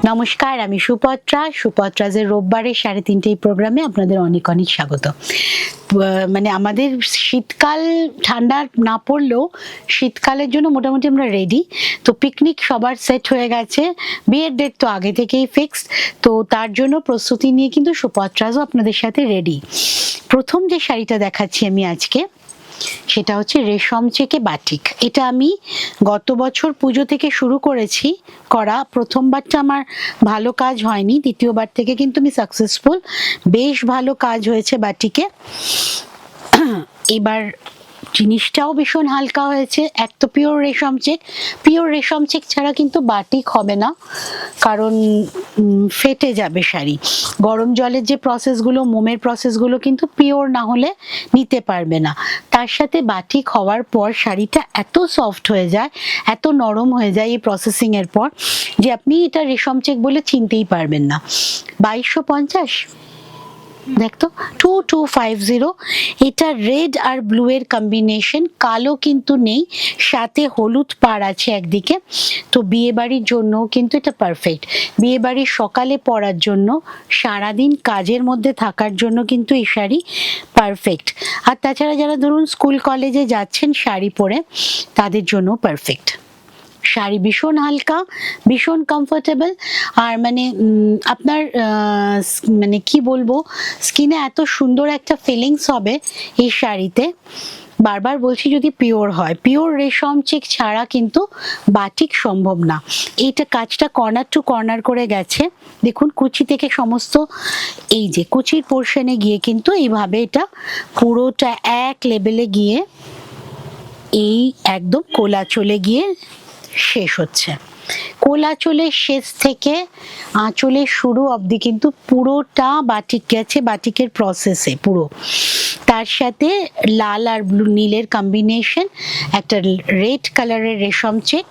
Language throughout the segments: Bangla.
নমস্কার, আমি সুপত্রাজের রোববারের 3:30 প্রোগ্রামে আপনাদের অনেক অনেক স্বাগত। মানে আমাদের শীতকাল ঠান্ডা না পড়লেও শীতকালের জন্য মোটামুটি আমরা রেডি। তো পিকনিক সবার সেট হয়ে গেছে, বিয়ের ডেট তো আগে থেকেই ফিক্সড। তো তার জন্য প্রস্তুতি নিয়ে কিন্তু সুপত্রাজও আপনাদের সাথে রেডি। প্রথম যে শাড়িটা দেখাচ্ছি আমি আজকে, সেটা হচ্ছে রেশম চেকে বাটিক। এটা আমি গত বছর পুজো থেকে শুরু করেছি করা। প্রথমবারটা আমার ভালো কাজ হয়নি, দ্বিতীয়বার থেকে কিন্তু আমি সাকসেসফুল, বেশ ভালো কাজ হয়েছে বাটিকে। এবার জিনিসটাও ভীষণ হালকা হয়েছে। এক তো পিওর রেশম চেক ছাড়া কিন্তু বাটিক হবে না, কারণ ফেটে যাবে শাড়ি। গরম জলের যে প্রসেসগুলো, মোমের প্রসেসগুলো কিন্তু পিওর না হলে নিতে পারবে না। তার সাথে বাটিক হওয়ার পর শাড়িটা এত সফট হয়ে যায়, এত নরম হয়ে যায় এই প্রসেসিং এর পর, যে আপনি এটা রেশম চেক বলে চিনতেই পারবেন না। 2250 দেখতো 2250। এটা রেড আর ব্লু এর কম্বিনেশন, কালো কিন্তু নেই, সাথে হলুদ পাড় আছে একদিকে। তো বিয়ে বাড়ির জন্য কিন্তু এটা পারফেক্ট। বিয়ে বাড়ির সকালে পরার জন্য, সারাদিন কাজের মধ্যে থাকার জন্য কিন্তু এই শাড়ি পারফেক্ট। আর তাছাড়া যারা ধরুন স্কুল কলেজে যাচ্ছেন শাড়ি পরে, তাদের জন্য পারফেক্ট। শাড়ি ভীষণ হালকা, ভীষণ কমফোর্টেবল। আর মানে আপনার মানে কি বলবো, স্কিনে এত সুন্দর একটা ফিলিংস হবে এই শাড়িতে। বারবার বলছি, যদি পিওর হয়, পিওর রেশম চেক ছাড়া কিন্তু বাটিক সম্ভব না। এইটা কাজটা কর্নার টু কর্নার করে গেছে, দেখুন কুচি থেকে সমস্ত, এই যে কুচির পোর্শনে গিয়ে কিন্তু এইভাবে এটা পুরোটা এক লেভেলে গিয়ে এই একদম কোলা চলে গিয়ে শেষ হচ্ছে। কোলাচলের শেষ থেকে আঁচলের শুরু অবধি কিন্তু পুরোটা বাটিক গেছে, বাটিকের প্রসেসে পুরো। তার সাথে লাল আর ব্লু নীলের কম্বিনেশন, একটা রেড কালারের রেশম চেক।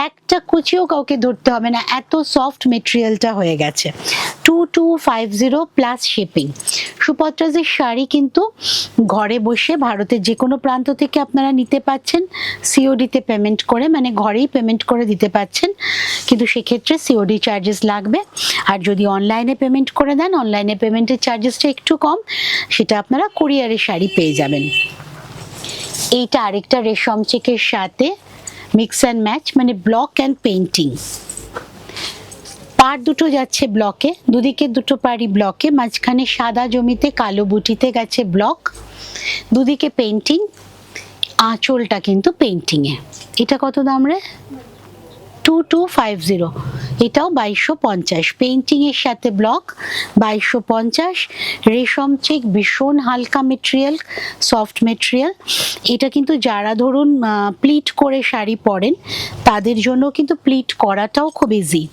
একটা কুচিও কাউকে ধরতে হবে না, এত সফট মেটেরিয়ালটা হয়ে গেছে। 2250 প্লাস শিপিং। সুপত্রাজের শাড়ি কিন্তু ঘরে বসে ভারতের যে কোনো প্রান্ত থেকে আপনারা নিতে পাচ্ছেন, সিওডিতে পেমেন্ট করে, মানে ঘরেই পেমেন্ট করে দিতে পাচ্ছেন। কিন্তু সেক্ষেত্রে সিওডি চার্জেস লাগবে। আর যদি অনলাইনে পেমেন্ট করে দেন, অনলাইনে পেমেন্টের চার্জেসটা একটু কম, সেটা আপনারা কুরিয়ারে শাড়ি পেয়ে যাবেন। এইটা আরেকটা রেশম চেকের সাথে মিক্স অ্যান্ড ম্যাচ, মানে ব্লক অ্যান্ড পেইন্টিং। পাড় দুটো যাচ্ছে ব্লকে, দুদিকে দুটো পাড়ি ব্লকে, মাঝখানে সাদা জমিতে কালো বুটিতে গেছে ব্লক, দুদিকে পেইন্টিং। আঁচলটা কিন্তু পেইন্টিং এ। এটা কত দাম রে? 2250। এটাও 2250, পেইন্টিং এর সাথে ব্লক 2250। রেশম চেক, ভীষণ হালকা মেটেরিয়াল, সফট মেটেরিয়াল। এটা কিন্তু যারা ধরুন প্লিট করে শাড়ি পরেন, তাদের জন্য কিন্তু প্লিট করাটাও খুব ইজি।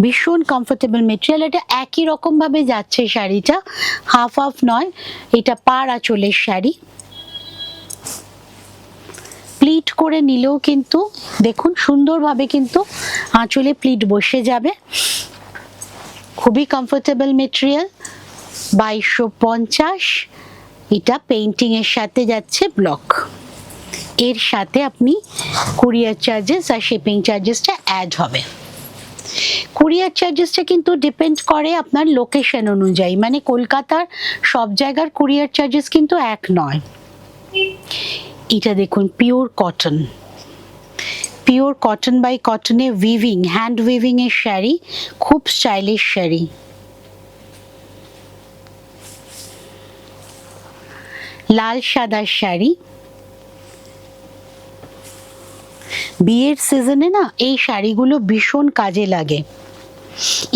ভীষণ কমফোর্টেবল মেটেরিয়াল। এটা একই রকম ভাবে যাচ্ছে শাড়িটা, হাফ হাফ নয়। এটা পাড় আঁচলের শাড়ি, প্লিট করে নিলেও কিন্তু দেখুন সুন্দরভাবে কিন্তু আঁচলে প্লিট বসে যাবে। খুবই কমফোর্টেবল মেটেরিয়াল। 2250। এটা পেইন্টিং এর সাথে যাচ্ছে ব্লক। এর সাথে আপনি কুরিয়ার চার্জেস আর শিপিং চার্জেসটা অ্যাড হবে। কুরিয়ার চার্জেসটা কিন্তু ডিপেন্ড করে আপনার লোকেশন অনুযায়ী, মানে কলকাতার সব জায়গার কুরিয়ার চার্জেস কিন্তু এক নয়। এটা দেখুন পিওর কটন বাই কটনে উইভিং, হ্যান্ড উইভিং এর শাড়ি, খুব স্টাইলিশ শাড়ি। লাল সাদার শাড়ি। বিয়ের সিজনে না এই শাড়িগুলো ভীষণ কাজে লাগে।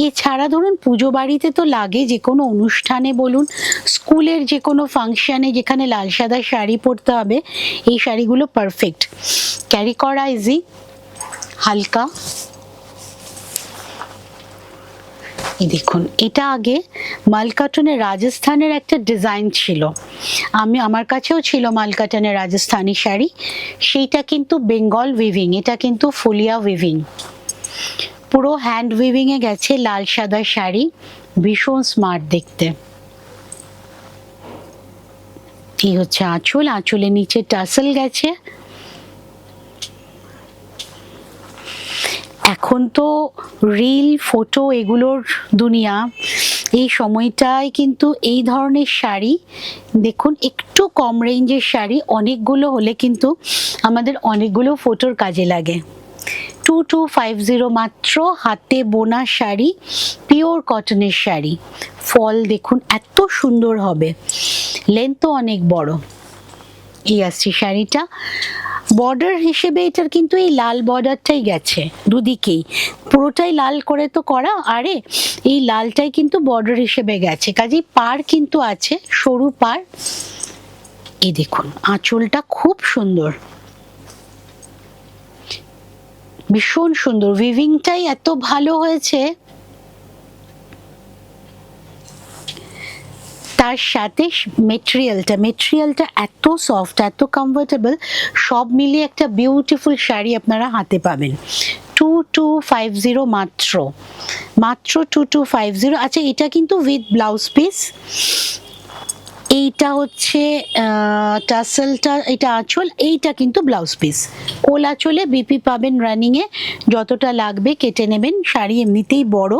এছাড়া ধরুন পুজো বাড়িতে তো লাগে, যে কোনো অনুষ্ঠানে বলুন, স্কুলের যে কোনো ফাংশনে যেখানে লাল সাদা শাড়ি পরতে হবে, এই শাড়িগুলো পারফেক্ট। ক্যারি করা ইজি, হালকা। এই দেখুন, এটা আগে মালকাটনের রাজস্থানের একটা ডিজাইন ছিল, আমার কাছেও ছিল মালকাটনের রাজস্থানি শাড়ি। সেইটা কিন্তু বেঙ্গল উইভিং, এটা কিন্তু ফুলিয়া উইভিং, পুরো হ্যান্ড উইভিং এ গেছে। লাল সাদা শাড়ি, ভীষণ স্মার্ট দেখতে। এই হচ্ছে আঁচল, আঁচলের নিচে টাসেল গেছে। এখন তো রিল ফটো এগুলোর দুনিয়া, এই সময়টায় কিন্তু এই ধরনের শাড়ি দেখুন, একটু কম রেঞ্জের শাড়ি অনেকগুলো হলে কিন্তু আমাদের অনেকগুলো ফটোর কাজে লাগে। 2250 মাত্র, হাতে বোনা শাড়ি, পিওর কটনের শাড়ি। ফল দেখুন এত সুন্দর হবে, লেন্থও অনেক বড়। এই আসছে শাড়িটা। বর্ডার হিসেবে এটার কিন্তু এই লাল বর্ডারটাই গেছে দুদিকেই, পুরোটাই লাল করে তো করা, আরে এই লালটাই কিন্তু বর্ডার হিসেবে গেছে, কাজেই পাড় কিন্তু আছে, সরু পাড়। এই দেখুন আঁচলটা খুব সুন্দর, ভীষণ সুন্দর, উইভিংটাই এত ভালো হয়েছে। তার সাথে মেটেরিয়ালটা এত সফট, এত কমফোর্টেবল, সব মিলিয়ে একটা বিউটিফুল শাড়ি আপনারা হাতে পাবেন। 2250 মাত্র, মাত্র 2250। আচ্ছা, এটা কিন্তু উইথ ব্লাউজ পিস। এইটা হচ্ছে টাসেলটা, এটা আঁচল, এইটা কিন্তু ব্লাউজ পিস। কোল আঁচলে বিপি পাবেন রানিংয়ে, যতটা লাগবে কেটে নেবেন। শাড়ি এমনিতেই বড়,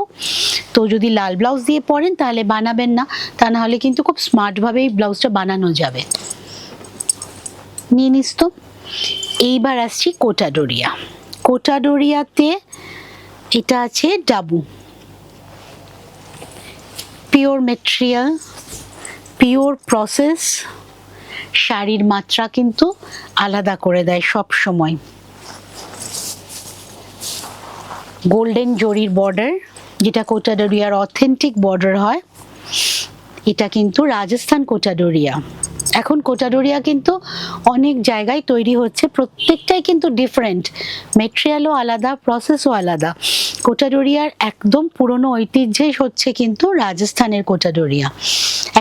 তো যদি লাল ব্লাউজ দিয়ে পরেন তাহলে বানাবেন না, তা না হলে কিন্তু খুব স্মার্টভাবে এই ব্লাউজটা বানানো যাবে। নিয়ে নিস তো। এইবার আসছি কোটাডোরিয়া। কোটাডোরিয়াতে এটা আছে dabu, pure material, pure process, শাড়ির মাত্রা কিন্তু আলাদা করে দেয় সব সময়। গোল্ডেন জরির বর্ডার, যেটা কোটাডোরিয়ার অথেন্টিক বর্ডার হয়। এটা কিন্তু রাজস্থান কোটাডোরিয়া। এখন কোটাডোরিয়া কিন্তু অনেক জায়গায় তৈরি হচ্ছে, প্রত্যেকটাই কিন্তু ডিফারেন্ট, মেটেরিয়ালও আলাদা, প্রসেসও আলাদা। কোটাডোরিয়ার একদম পুরনো ঐতিহ্যই হচ্ছে কিন্তু রাজস্থানের কোটাডোরিয়া।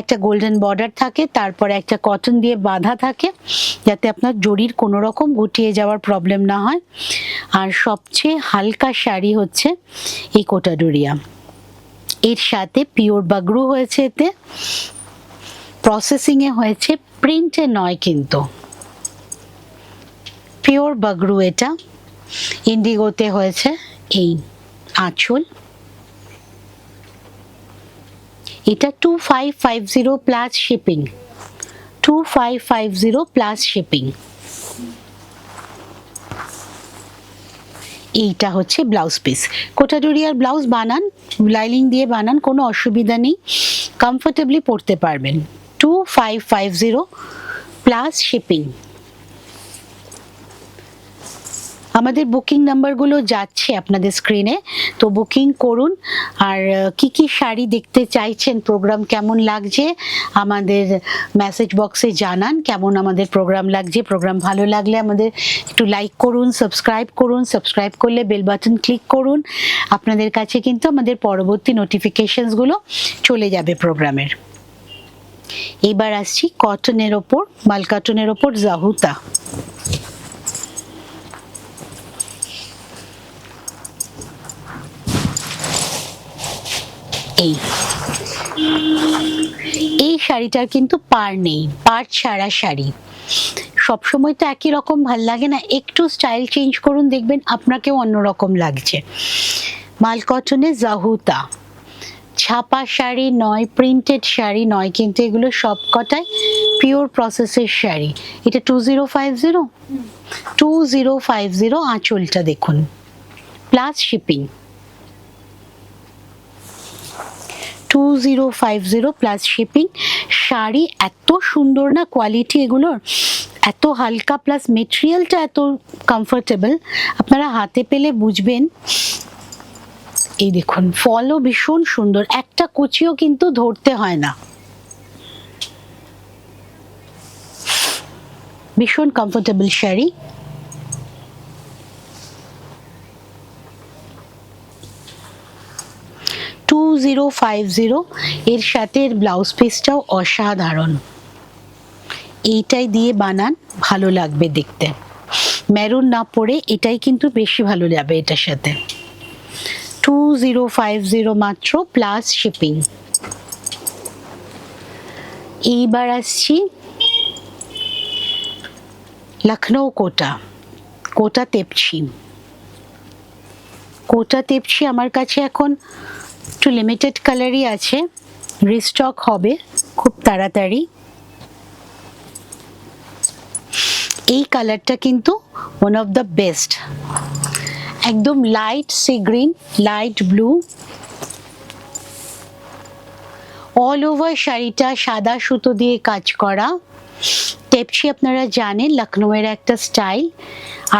একটা গোল্ডেন বর্ডার থাকে, তারপরে একটা কটন দিয়ে বাঁধা থাকে, যাতে আপনার জরির কোনো রকম গুটিয়ে যাওয়ার প্রবলেম না হয়। আর সবচেয়ে হালকা শাড়ি হচ্ছে এই কোটাডোরিয়া। এর সাথে পিওর বাগরু হয়েছে, এতে প্রসেসিং এ হয়েছে, প্রিন্টে নয় কিন্তু, পিওর বাগরু। এটা ইন্ডিগোতে হয়েছে। এই আঁচল, এটা 2550 প্লাস শিপিং, 2550 প্লাস শিপিং। এইটা হচ্ছে ব্লাউজ পিস। কোটাডোরিয়ার ব্লাউজ বানান, লাইনিং দিয়ে বানান, কোনো অসুবিধা নেই, কমফোর্টেবলি পরতে পারবেন। 2550 প্লাস শিপিং। আমাদের বুকিং নাম্বারগুলো যাচ্ছে আপনাদের স্ক্রিনে, তো বুকিং করুন। আর কি কি শাড়ি দেখতে চাইছেন, প্রোগ্রাম কেমন লাগছে আমাদের মেসেজ বক্সে জানান, কেমন আমাদের প্রোগ্রাম লাগছে। প্রোগ্রাম ভালো লাগলে আমাদের একটু লাইক করুন, সাবস্ক্রাইব করুন, সাবস্ক্রাইব করলে বেল বাটন ক্লিক করুন, আপনাদের কাছে কিন্তু আমাদের পরবর্তী নোটিফিকেশনসগুলো চলে যাবে প্রোগ্রামের। এবার আসছি কটনের ওপর, মাল কটনের ওপর জাহুতা। এই শাড়িটার কিন্তু পাড় নেই, পাড় ছাড়া শাড়ি। সবসময় তো একই রকম ভাল লাগে না, একটু স্টাইল চেঞ্জ করুন, দেখবেন আপনাকেও অন্যরকম লাগছে। মাল কটনে জাহুতা, ছাপা শাড়ি নয়, প্রিন্টেড শাড়ি নয়, কিন্তু এগুলো সবকটাই পিওর প্রসেসের শাড়ি। এটা 2050 আঁচলটা দেখুন, plus shipping. 2050 plus shipping. Sari এত সুন্দর না কোয়ালিটি এগুলোর, এত হালকা, প্লাস মেটেরিয়ালটা এত কমফোর্টেবল, আপনারা হাতে পেলে বুঝবেন। এই দেখুন ফলও ভীষণ সুন্দর, একটা কুচিও কিন্তু ধরতে হয় না, ভীষণ কমফোর্টেবল শাড়ি। এর সাথে এর ব্লাউজ পিসটাও অসাধারণ, এইটাই দিয়ে বানান, ভালো লাগবে দেখতে। মেরুন না পরে এটাই কিন্তু বেশি ভালো যাবে এটার সাথে। 2050 মাত্র, প্লাস শিপিং। এইবার আসছি লখনৌ কোটা, কোটা তেপছি। কোটা তেপছি আমার কাছে এখন একটু লিমিটেড কালারই আছে, রিস্টক হবে খুব তাড়াতাড়ি। এই কালারটা কিন্তু ওয়ান অফ দ্য বেস্ট, একদম light sea green, light blue. All over শাড়িটা সাদা সুতো দিয়ে কাজ করা। টেপসি আপনারা জানেন লখনউয়ের একটা স্টাইল,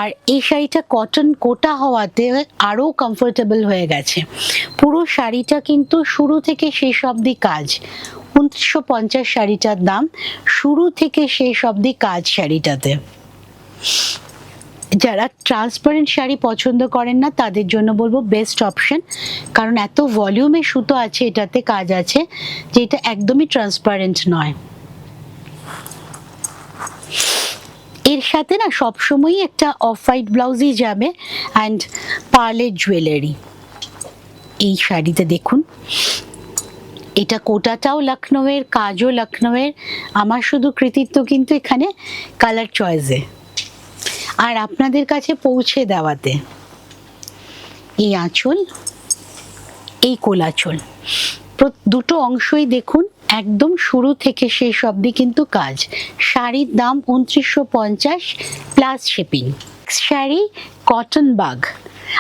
আর এই শাড়িটা কটন কোটা হওয়াতে আরও কমফোর্টেবল হয়ে গেছে। পুরো শাড়িটা কিন্তু শুরু থেকে শেষ অবধি কাজ। 2950 শাড়িটার দাম, শুরু থেকে শেষ অবধি কাজ শাড়িটাতে। যারা ট্রান্সপারেন্ট শাড়ি পছন্দ করেন না তাদের জন্য বলবো বেস্ট অপশন, কারণ এত ভলিউমে সুতো আছে, এটাতে কাজ আছে যে এটা একদমই ট্রান্সপারেন্ট নয়। এর সাথে না সবসময়ই একটা অফ হোয়াইট ব্লাউজই যাবে অ্যান্ড পার্লের জুয়েলারি। এই শাড়িতে দেখুন, এটা কোটাটাও লখনউয়ের, কাজও লখনউয়ের, আমার শুধু কৃতিত্ব কিন্তু এখানে কালার চয়েসে আর আপনাদের কাছে পৌঁছে দেওয়াতে। এই আঁচল, এই কোলাচল, দুটো অংশই দেখুন একদম শুরু থেকে শেষ অবধি কিন্তু কাজ। শাড়ির দাম 2950 প্লাস শিপিং। শাড়ি কটন বাগ।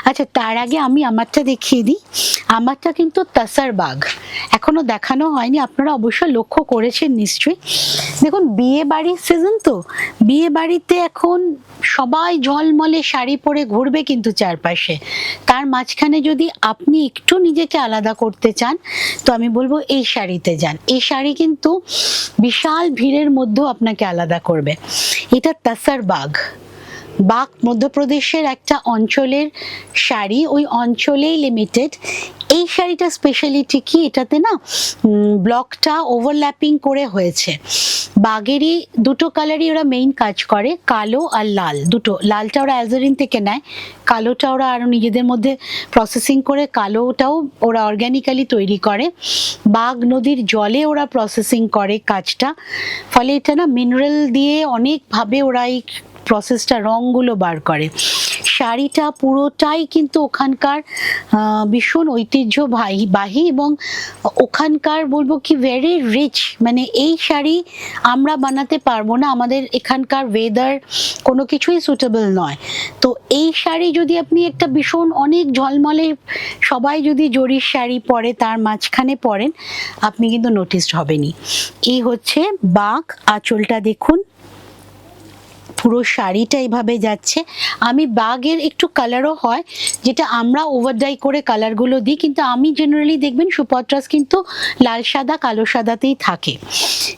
আচ্ছা, তার আগে আমি আমারটা দেখিয়ে দিই। আমারটা কিন্তু তাসার বাগ, এখনো দেখানো হয়নি, আপনারা অবশ্য লক্ষ্য করেছেন নিশ্চয়ই। দেখুন, বিয়ে বাড়ির সিজন তো, বিয়ে বাড়িতে এখন সবাই ঝলমলে শাড়ি পরে ঘুরবে কিন্তু চারপাশে। তার মাঝখানে যদি আপনি একটু নিজেকে আলাদা করতে চান তো আমি বলবো এই শাড়িতে যান। এই শাড়ি কিন্তু বিশাল ভিড়ের মধ্যেও আপনাকে আলাদা করবে। এটা তাসার বাগ। বাগ মধ্যপ্রদেশের একটা অঞ্চলের শাড়ি, ওই অঞ্চলেই লিমিটেড। এই শাড়িটা স্পেশালিটি কি, এটাতে না ব্লকটা ওভারল্যাপিং করে হয়েছে। বাগেরই দুটো কালারই ওরা মেইন কাজ করে, কালো আর লাল দুটো। লালটা ওরা অ্যাজারিন থেকে নেয়, কালোটা ওরা আরও নিজেদের মধ্যে প্রসেসিং করে কালোটাও ওরা অর্গ্যানিক্যালি তৈরি করে। বাগ নদীর জলে ওরা প্রসেসিং করে কাজটা, ফলে এটা না মিনারেল দিয়ে অনেকভাবে ওরা এই প্রসেসটা, রঙগুলো বার করে। শাড়িটা পুরোটাই কিন্তু ওখানকার ভীষণ ঐতিহ্যবাহী এবং ওখানকার বলবো কি ভেরি রিচ। মানে এই শাড়ি আমরা বানাতে পারবো না, আমাদের এখানকার ওয়েদার কোনো কিছুই সুটেবল নয়। তো এই শাড়ি যদি আপনি একটা ভীষণ অনেক ঝলমলে, সবাই যদি জরির শাড়ি পরে তার মাঝখানে পরেন, আপনি কিন্তু নোটিসড হবেনই। এই হচ্ছে বাগ। আঁচলটা দেখুন, পুরো শাড়িটা এইভাবে যাচ্ছে। আমি বাগের একটু কালারও হয়, যেটা আমরা ওভারডাই করে কালারগুলো দিই, কিন্তু আমি জেনারেলি দেখবেন সুপত্রাস কিন্তু লাল সাদা কালো সাদাতেই থাকে।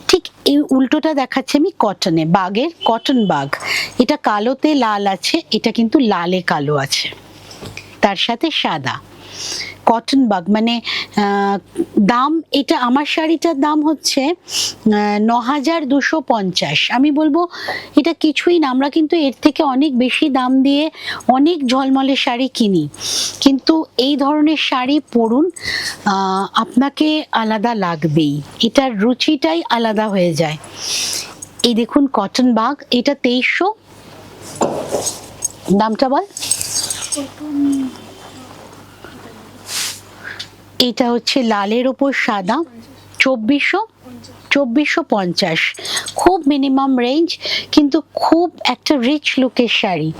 ঠিক এই উল্টোটা দেখাচ্ছে আমি কটনে, বাগের কটন বাগ। এটা কালোতে লাল আছে, এটা কিন্তু লালে কালো আছে, তার সাথে সাদা। কটন বাগ মানে দাম, এটা আমার শাড়িটার দাম হচ্ছে 9250। আমি বলবো এটা কিছুই না, আমরা কিন্তু এর থেকে অনেক বেশি দাম দিয়ে অনেক ঝলমলে শাড়ি কিনি, কিন্তু এই ধরনের শাড়ি পরুন, আপনাকে আলাদা লাগবেই, এটার রুচিটাই আলাদা হয়ে যায়। এই দেখুন কটন বাগ, এটা 2300। দামটা বল। এটা হচ্ছে লালের ওপর সাদা, 2450। খুব মিনিমাম রেঞ্জ, কিন্তু খুব একটা রিচ লুকের শাড়ি।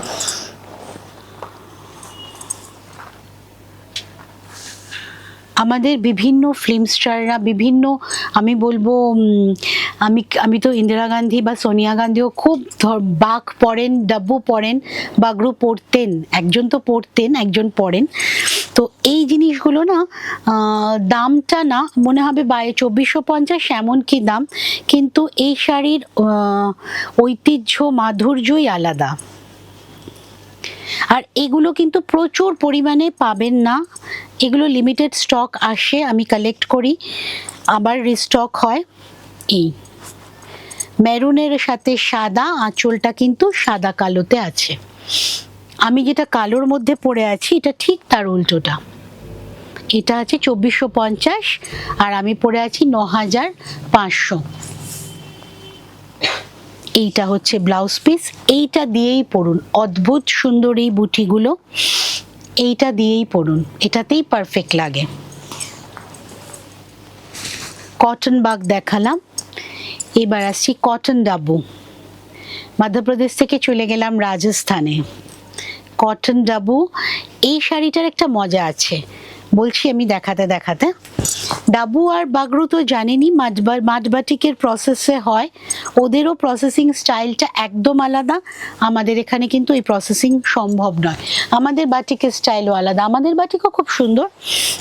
আমাদের বিভিন্ন ফিল্ম স্টাররা, বিভিন্ন, আমি বলবো আমি তো ইন্দিরা গান্ধী বা সোনিয়া গান্ধীও খুব বাগ পরেন, ডাব্বু পরেন, বাগরু পরতেন, একজন তো পরতেন, একজন পরেন। তো এই জিনিসগুলো না দামটা না মনে হবে 2450 এমন কি দাম, কিন্তু এই শাড়ির ঐতিহ্য মাধুর্যই আলাদা। আর এগুলো কিন্তু প্রচুর পরিমাণে পাবেন না, এগুলো লিমিটেড স্টক আসে, আমি কালেক্ট করি, আবার রিস্টক হয়। এই মেরুনের সাথে সাদা, আঁচলটা কিন্তু সাদা কালোতে আছে। আমি যেটা কালোর মধ্যে পরে আছি এটা ঠিক তার উল্টোটা। এটা আছে 2450 আর আমি পরে আছি 9500। এইটা হচ্ছে ব্লাউজ পিস, এইটা দিয়েই পরুন, অদ্ভুত সুন্দর এই বুটিগুলো। এইটা দিয়েই পরুন, এটাতেই পারফেক্ট লাগে। কটন বাগ দেখালাম, এবার আসছি কটন ডাবু। মধ্যপ্রদেশ থেকে চলে গেলাম রাজস্থানে। কটন ডাবু, এই শাড়িটার একটা মজা আছে, বলছি আমি দেখাতে দেখাতে। ডাবু আর বাগরু তো জানেনই মাড বাটিকের প্রসেসে হয়, ওদেরও প্রসেসিং স্টাইলটা একদম আলাদা। আমাদের এখানে কিন্তু এই প্রসেসিং সম্ভব নয়, আমাদের বাটিকের স্টাইলও আলাদা। আমাদের বাটিকও খুব সুন্দর,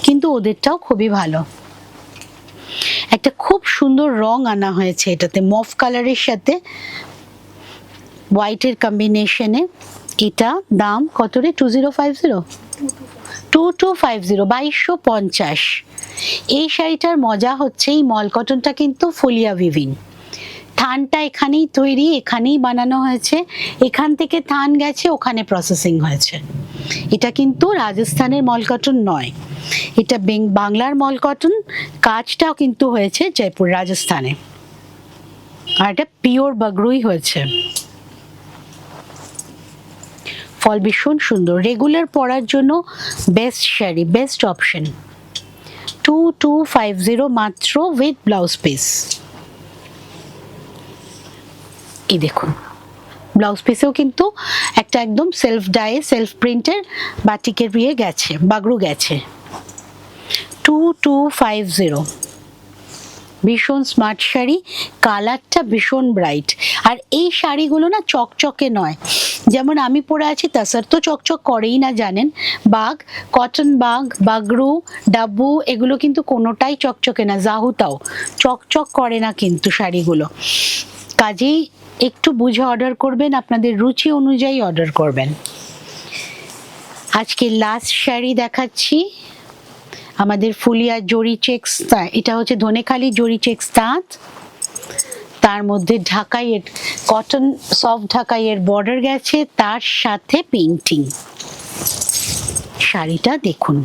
কিন্তু ওদেরটাও খুবই ভালো। একটা খুব সুন্দর রং আনা হয়েছে এটাতে, মফ কালারের সাথে হোয়াইটের কম্বিনেশনে। এটা দাম কত রে? 2050, 2250, 2250। এই শাড়িটার মজা হচ্ছে এই মল কটনটা কিন্তু ফোলিয়া উইভিং, থানটা এখানেই তৈরি, এখানেই বানানো হয়েছে, এখান থেকে থান গেছে, ওখানে প্রসেসিং হয়েছে। এটা কিন্তু রাজস্থানের মল কটন নয়, এটা বাংলার মল কটন। কাজটাও কিন্তু হয়েছে জয়পুর, রাজস্থানে, আর এটা পিওর বাগরুই হয়েছে। ফল ভীষণ সুন্দর, রেগুলার পরার জন্য বেস্ট শাড়ি, বেস্ট অপশন। 2250 মাত্র, উইথ ব্লাউজ পিস। এই দেখুন, ব্লাউজ পিসেও কিন্তু একটা একদম সেলফ ডায়ে, সেলফ প্রিন্টের বাটিকের বিয়ে গেছে, বাগরু গেছে। 2250, ভীষণ স্মার্ট শাড়ি, কালারটা ভীষণ ব্রাইট। আর এই শাড়িগুলো না চকচকে নয়, যেমন আমি পরে আছি তাসার তো চকচক করেই না, জানেন। Bug, cotton bug, Bagru, dabu, এগুলো কিন্তু কোনোটাই চকচকে না, জাহুতাও চকচক করে না কিন্তু শাড়িগুলো। কাজেই একটু বুঝে অর্ডার করবেন, আপনাদের রুচি অনুযায়ী অর্ডার করবেন। আজকে লাস্ট শাড়ি দেখাচ্ছি, আমাদের ফুলিয়া জরি চেক্স, এটা হচ্ছে ধনেখালি জরি চেক্স তাঁত, তার মধ্যে ঢাকাইয়ের কটন সফট ঢাকাইয়ের বর্ডার গেছে, তার সাথে পেইন্টিং। শাড়িটা দেখুন,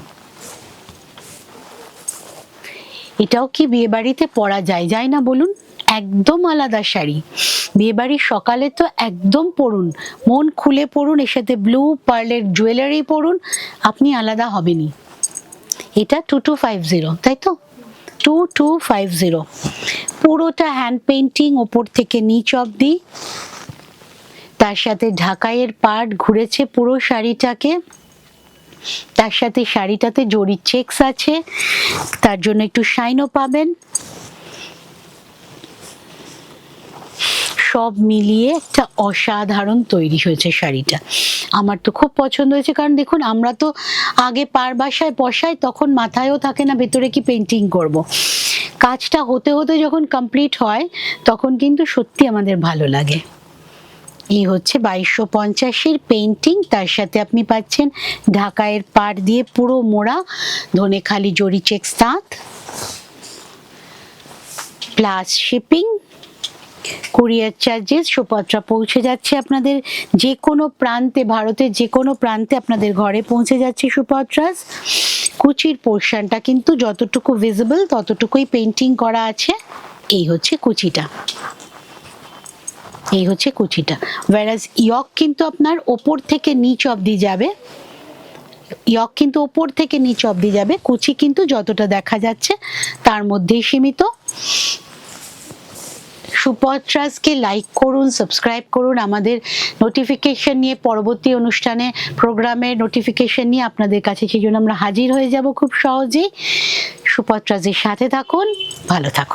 এটাও কি বিয়ে বাড়িতে পরা যায়, যায় না বলুন? একদম আলাদা শাড়ি, বিয়ে বাড়ির সকালে তো একদম পরুন, মন খুলে পরুন, এর সাথে ব্লু পার্লের জুয়েলারি পরুন, আপনি আলাদা হবেনই। এটা 2250, তাই তো? 2250, পুরোটা হ্যান্ড পেইন্টিং ওপর থেকে নিচ অবধি, তার সাথে ঢাকাইয়ের পার্ট ঘুরেছে পুরো শাড়িটাকে, তার সাথে শাড়িটাতে জরি চেকস আছে, তার জন্য একটু শাইনও পাবেন। সব মিলিয়ে একটা অসাধারণ তৈরি হয়েছে শাড়িটা, আমার তো খুব পছন্দ হয়েছে। কারণ দেখুন, আমরা তো আগে পার বাসায় বসাই, তখন মাথায়ও থাকে না ভেতরে কি পেইন্টিং করব। কাজটা হতে হতে যখন কমপ্লিট হয়, তখন কিন্তু সত্যি আমাদের ভালো লাগে। এই হচ্ছে 2250-এর পেইন্টিং, তার সাথে আপনি পাচ্ছেন ঢাকাইয়ের পাড় দিয়ে পুরো মোড়া ধনেখালি জরি চেক্স তাঁত, প্লাস শিপিং, কুরিয়ার চার্জেস। সুপত্রা পৌঁছে যাচ্ছে আপনাদের যে কোনো প্রান্তে, ভারতের যে কোনো প্রান্তে আপনাদের ঘরে পৌঁছে যাচ্ছে সুপত্রাস। কুচির পোর্শনটা কিন্তু যতটুকু ভিজিবল ততটুকুই পেইন্টিং করা আছে। এই হচ্ছে কুচিটা, এই হচ্ছে কুচিটা। ওয়ারাজ ইয়ক কিন্তু আপনার ওপর থেকে নিচ অবধি যাবে, ইয়ক কিন্তু ওপর থেকে নিচ অবধি যাবে, কুচি কিন্তু যতটা দেখা যাচ্ছে তার মধ্যেই সীমিত। সুপত্রাসকে লাইক করুন, সাবস্ক্রাইব করুন, আমাদের নোটিফিকেশন নিয়ে পরবর্তী অনুষ্ঠানে প্রোগ্রামের নোটিফিকেশন নিয়ে আপনাদের কাছে সেই জন্য আমরা হাজির হয়ে যাব খুব সহজেই। সুপত্রাসের সাথে থাকুন, ভালো থাকুন।